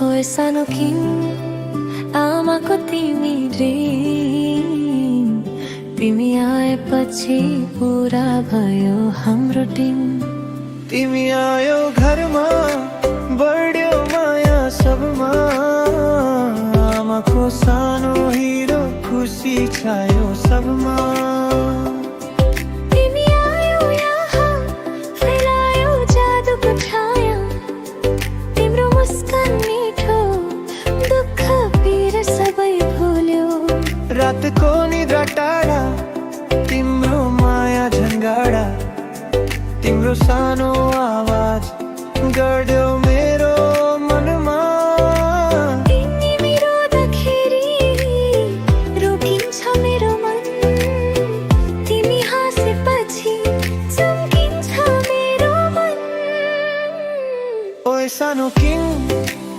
होय सानो किन आमाको तिमी ड्रिम, तिमी आएपछि पुरा भयो हाम्रो टिम। तिमी आयो घरमा बढ्यो माया सबमा, आमाको सानो हिरो खुसी छायो सबमा। तिमी आयो यहाँ फैलायो जादुको छाया, तिम्रो मुस्कान मिठो दुःख पीर सबै भुल्यो। रातको निद्रा टाढा तिम्रो माया झन्गाडा, तिम्रो सानो आवाज